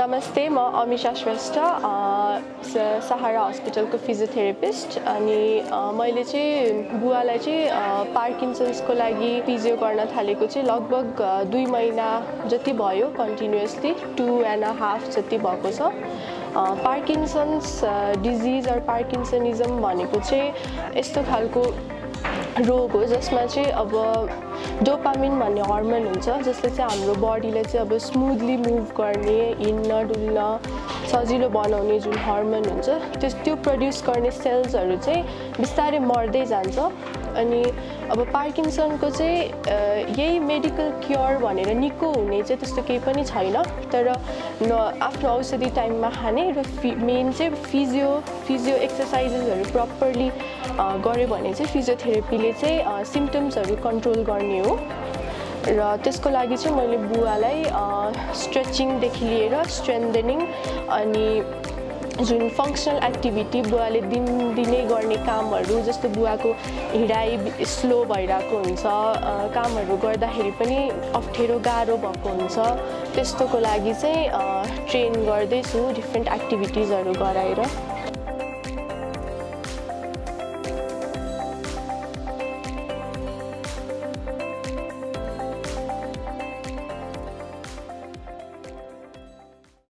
नमस्ते, म अमिशा श्रेष्ठ, सहारा हस्पिटलको फिजियोथेरापिस्ट। अनि मैले चाहिँ बुवालाई चाहिँ पार्किन्सन्सको लागि फिजियो गर्न थालेको चाहिँ लगभग 2 महिना जति भयो। कन्टिन्युअसली 2.5 जति भएको छ। पार्किन्सन्स डिजिज अर पार्किन्सनिजम भनेको चाहिँ यस्तो खालको रोग हो जसमा चाहिँ अब डोपामिन भन्ने हर्मोन हुन्छ, जसले चाहिँ हाम्रो बडीलाई चाहिँ अब स्मुथली मुभ गर्ने, हिँड्न डुल्न सजिलो बनाउने जुन हर्मोन हुन्छ त्यो प्रड्युस गर्ने सेल्सहरू चाहिँ बिस्तारै मर्दै जान्छ। अनि अब पार्किन्सनको चाहिँ यही मेडिकल क्योर भनेर निको हुने चाहिँ त्यस्तो केही पनि छैन, तर आफ्नो औषधि टाइममा खाने र मेन चाहिँ फिजियो एक्सर्साइजेसहरू प्रपरली गऱ्यो भने चाहिँ फिजियोथेरापीले चाहिँ सिम्पटम्सहरू कन्ट्रोल गर्ने हो। र त्यसको लागि चाहिँ मैले बुवालाई स्ट्रेचिङदेखि लिएर स्ट्रेन्थनिङ अनि जुन फङ्सनल एक्टिभिटी बुवाले दिनदिनै गर्ने कामहरू, जस्तो बुवाको हिँडाइ स्लो भइरहेको हुन्छ, कामहरू गर्दाखेरि पनि अप्ठ्यारो गाह्रो भएको हुन्छ, त्यस्तोको लागि चाहिँ ट्रेन गर्दैछु डिफ्रेन्ट एक्टिभिटिजहरू गराएर।